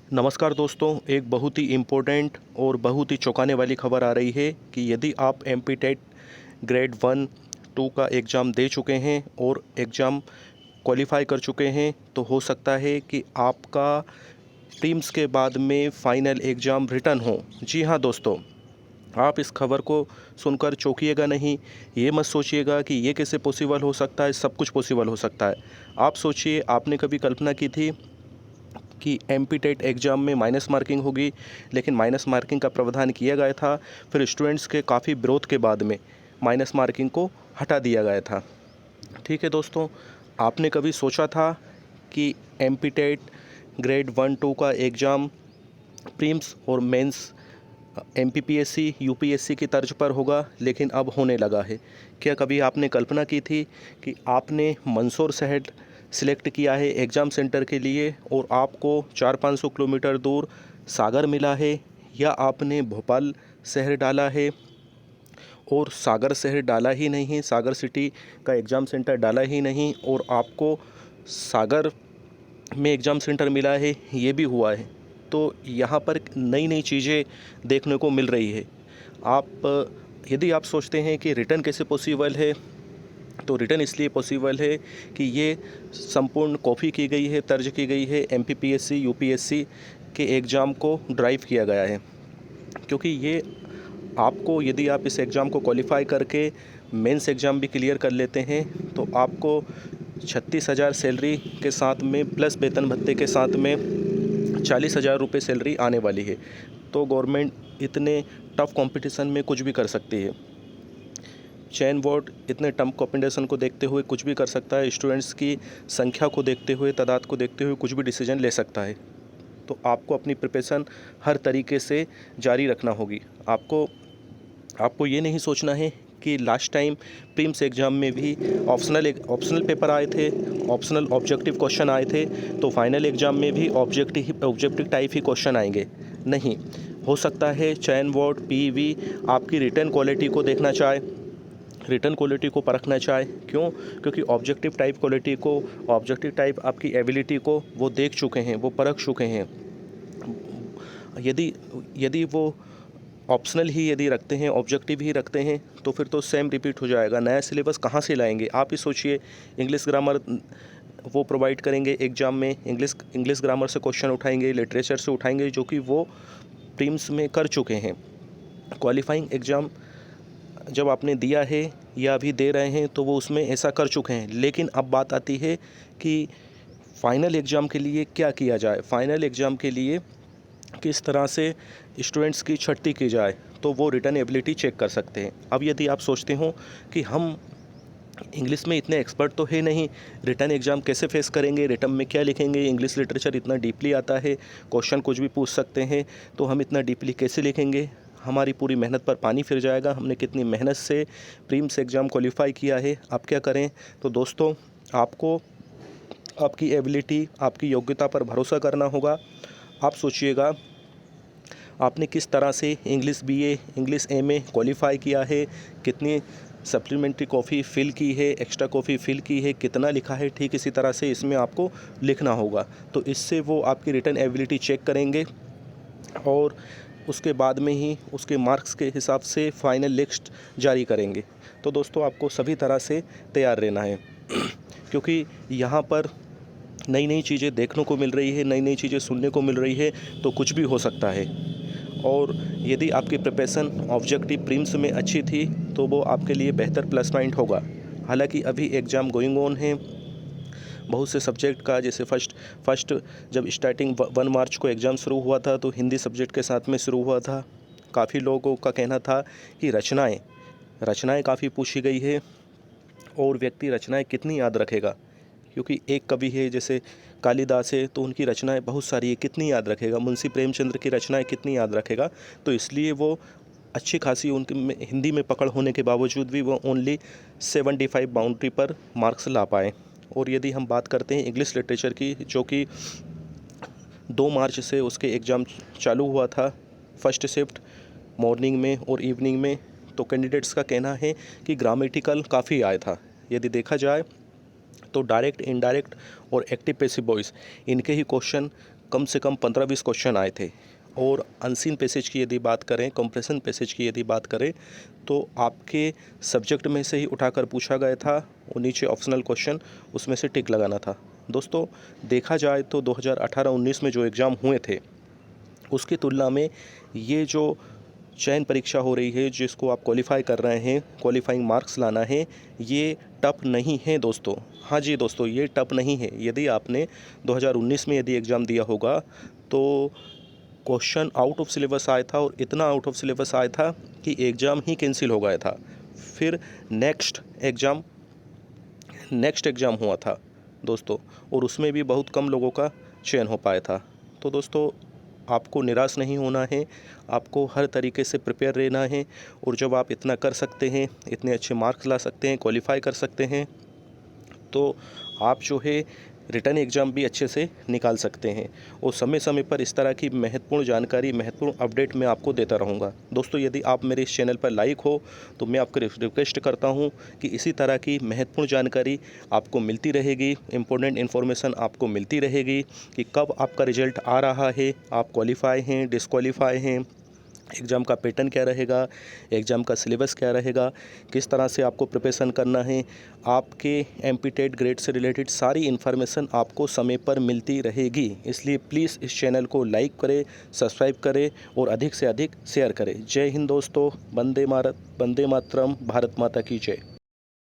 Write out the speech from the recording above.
नमस्कार दोस्तों, एक बहुत ही इम्पोर्टेंट और बहुत ही चौंकाने वाली खबर आ रही है कि यदि आप एमपीटेट ग्रेड 1-2 का एग्ज़ाम दे चुके हैं और एग्ज़ाम क्वालिफाई कर चुके हैं तो हो सकता है कि आपका प्रीलिम्स के बाद में फ़ाइनल एग्ज़ाम रिटन हो। जी हाँ दोस्तों, आप इस खबर को सुनकर चौंकिएगा नहीं। ये मत सोचिएगा कि ये कैसे पॉसिबल हो सकता है, सब कुछ पॉसिबल हो सकता है। आप सोचिए, आपने कभी कल्पना की थी कि एमपी-टेट एग्ज़ाम में माइनस मार्किंग होगी, लेकिन माइनस मार्किंग का प्रावधान किया गया था। फिर स्टूडेंट्स के काफ़ी विरोध के बाद में माइनस मार्किंग को हटा दिया गया था। ठीक है दोस्तों, आपने कभी सोचा था कि एमपी-टेट ग्रेड 1-2 का एग्ज़ाम प्रीलिम्स और मेंस एमपीपीएससी यूपीएससी की तर्ज पर होगा, लेकिन अब होने लगा है। क्या कभी आपने कल्पना की थी कि आपने मंदसौर शहर सिलेक्ट किया है एग्ज़ाम सेंटर के लिए और आपको 400-500 किलोमीटर दूर सागर मिला है, या आपने भोपाल शहर डाला है और सागर शहर डाला ही नहीं, सागर सिटी का एग्ज़ाम सेंटर डाला ही नहीं और आपको सागर में एग्ज़ाम सेंटर मिला है, ये भी हुआ है। तो यहाँ पर नई नई चीज़ें देखने को मिल रही है। यदि आप सोचते हैं कि रिटर्न कैसे पॉसिबल है, तो रिटर्न इसलिए पॉसिबल है कि ये संपूर्ण कॉपी की गई है, तर्ज की गई है एमपीपीएससी यूपीएससी के एग्ज़ाम को ड्राइव किया गया है। क्योंकि ये आपको, यदि आप इस एग्ज़ाम को क्वालिफाई करके मेंस एग्ज़ाम भी क्लियर कर लेते हैं तो आपको 36,000 सैलरी के साथ में प्लस वेतन भत्ते के साथ में 40,000 रुपये सैलरी आने वाली है। तो गवर्नमेंट इतने टफ कंपटीशन में कुछ भी कर सकती है। चयन बोर्ड इतने टफ कंपटीशन को देखते हुए कुछ भी कर सकता है। स्टूडेंट्स की संख्या को देखते हुए, तादाद को देखते हुए कुछ भी डिसीजन ले सकता है। तो आपको अपनी प्रिपरेशन हर तरीके से जारी रखना होगी। आपको ये नहीं सोचना है कि लास्ट टाइम प्रीलिम्स एग्ज़ाम में भी ऑप्शनल पेपर आए थे, ऑप्शनल ऑब्जेक्टिव क्वेश्चन आए थे, तो फाइनल एग्ज़ाम में भी ऑब्जेक्टिव टाइप ही क्वेश्चन आएंगे। नहीं, हो सकता है चयन बोर्ड पीईबी आपकी रिटर्न क्वालिटी को देखना चाहे, रिटर्न क्वालिटी को परखना चाहे। क्यों? क्योंकि ऑब्जेक्टिव टाइप आपकी एबिलिटी को वो देख चुके हैं, वो परख चुके हैं। यदि यदि वो ऑप्शनल ही यदि रखते हैं, ऑब्जेक्टिव ही रखते हैं, तो फिर तो सेम रिपीट हो जाएगा। नया सिलेबस कहाँ से लाएंगे? आप ही सोचिए, इंग्लिश ग्रामर वो प्रोवाइड करेंगे एग्ज़ाम में, इंग्लिश ग्रामर से क्वेश्चन उठाएंगे, लिटरेचर से उठाएंगे, जो कि वो प्रीलिम्स में कर चुके हैं। क्वालिफाइंग एग्ज़ाम जब आपने दिया है या अभी दे रहे हैं तो वो उसमें ऐसा कर चुके हैं। लेकिन अब बात आती है कि फ़ाइनल एग्ज़ाम के लिए क्या किया जाए, फ़ाइनल एग्ज़ाम के लिए किस तरह से स्टूडेंट्स की छँटनी की जाए, तो वो रिटन एबिलिटी चेक कर सकते हैं। अब यदि आप सोचते हो कि हम इंग्लिश में इतने एक्सपर्ट तो है नहीं, रिटन एग्ज़ाम कैसे फेस करेंगे, रिटन में क्या लिखेंगे, इंग्लिश लिटरेचर इतना डीपली आता है, क्वेश्चन कुछ भी पूछ सकते हैं, तो हम इतना डीपली कैसे लिखेंगे, हमारी पूरी मेहनत पर पानी फिर जाएगा। हमने कितनी मेहनत से प्रीलिम्स एग्ज़ाम क्वालिफाई किया है, अब क्या करें? तो दोस्तों, आपको आपकी एबिलिटी, आपकी योग्यता पर भरोसा करना होगा। आप सोचिएगा, आपने किस तरह से English BA, English MA qualify किया है, कितनी सप्लीमेंट्री कॉफ़ी फ़िल की है, एक्स्ट्रा कॉफ़ी फ़िल की है, कितना लिखा है, ठीक इसी तरह से इसमें आपको लिखना होगा। तो इससे वो आपकी रिटन एबिलिटी चेक करेंगे और उसके बाद में ही उसके मार्क्स के हिसाब से फ़ाइनल लिस्ट जारी करेंगे। तो दोस्तों, आपको सभी तरह से तैयार रहना है क्योंकि यहाँ पर नई नई चीज़ें देखने को मिल रही है, नई नई चीज़ें सुनने को मिल रही है, तो कुछ भी हो सकता है। और यदि आपकी प्रिपरेशन ऑब्जेक्टिव प्रीलिम्स में अच्छी थी तो वो आपके लिए बेहतर प्लस पॉइंट होगा। हालांकि अभी एग्ज़ाम गोइंग ऑन है बहुत से सब्जेक्ट का। जैसे फर्स्ट जब स्टार्टिंग 1 मार्च को एग्ज़ाम शुरू हुआ था तो हिंदी सब्जेक्ट के साथ में शुरू हुआ था। काफ़ी लोगों का कहना था कि रचनाएँ काफ़ी पूछी गई है और व्यक्ति रचनाएँ कितनी याद रखेगा, क्योंकि एक कवि है जैसे कालिदास है, तो उनकी रचनाएं बहुत सारी है, कितनी याद रखेगा। मुंशी प्रेमचंद्र की रचनाएं कितनी याद रखेगा। तो इसलिए वो अच्छी खासी उनकी हिंदी में पकड़ होने के बावजूद भी वो ओनली 75 बाउंड्री पर मार्क्स ला पाए। और यदि हम बात करते हैं इंग्लिश लिटरेचर की, जो कि 2 मार्च से उसके एग्ज़ाम चालू हुआ था, फर्स्ट शिफ्ट मॉर्निंग में और इवनिंग में, तो कैंडिडेट्स का कहना है कि ग्रामेटिकल काफ़ी आया था। यदि देखा जाए तो डायरेक्ट, इनडायरेक्ट और एक्टिव पैसिव वॉइस, इनके ही क्वेश्चन कम से कम 15-20 क्वेश्चन आए थे। और अनसीन पैसेज की यदि बात करें, कंप्रेशन पैसेज की यदि बात करें, तो आपके सब्जेक्ट में से ही उठाकर पूछा गया था, और नीचे ऑप्शनल क्वेश्चन, उसमें से टिक लगाना था। दोस्तों देखा जाए तो 2018-19 में जो एग्ज़ाम हुए थे उसकी तुलना में ये जो चयन परीक्षा हो रही है, जिसको आप क्वालिफाई कर रहे हैं, क्वालिफाइंग मार्क्स लाना है, ये टफ नहीं है दोस्तों। हाँ जी दोस्तों, ये टफ नहीं है। यदि आपने 2019 में यदि एग्ज़ाम दिया होगा तो क्वेश्चन आउट ऑफ सिलेबस आया था, और इतना आउट ऑफ सिलेबस आया था कि एग्ज़ाम ही कैंसिल हो गया था। फिर नेक्स्ट एग्ज़ाम हुआ था दोस्तों, और उसमें भी बहुत कम लोगों का चयन हो पाया था। तो दोस्तों आपको निराश नहीं होना है, आपको हर तरीके से प्रिपेयर रहना है, और जब आप इतना कर सकते हैं, इतने अच्छे मार्क्स ला सकते हैं, क्वालिफाई कर सकते हैं, तो आप जो है रिटर्न एग्ज़ाम भी अच्छे से निकाल सकते हैं। और समय समय पर इस तरह की महत्वपूर्ण जानकारी, महत्वपूर्ण अपडेट मैं आपको देता रहूँगा। दोस्तों यदि आप मेरे इस चैनल पर लाइक हो तो मैं आपको रिक्वेस्ट करता हूँ कि इसी तरह की महत्वपूर्ण जानकारी आपको मिलती रहेगी, इम्पोर्टेंट इन्फॉर्मेशन आपको मिलती रहेगी कि कब आपका रिजल्ट आ रहा है, आप क्वालिफाई हैं, डिसक्वालीफाई हैं, एग्ज़ाम का पैटर्न क्या रहेगा, एग्ज़ाम का सिलेबस क्या रहेगा, किस तरह से आपको प्रिपरेशन करना है, आपके एमपी-टेट ग्रेड से रिलेटेड सारी इन्फॉर्मेशन आपको समय पर मिलती रहेगी। इसलिए प्लीज़ इस चैनल को लाइक करें, सब्सक्राइब करें और अधिक से अधिक शेयर करें। जय हिंद दोस्तों, वंदे मातरम, भारत माता की जय।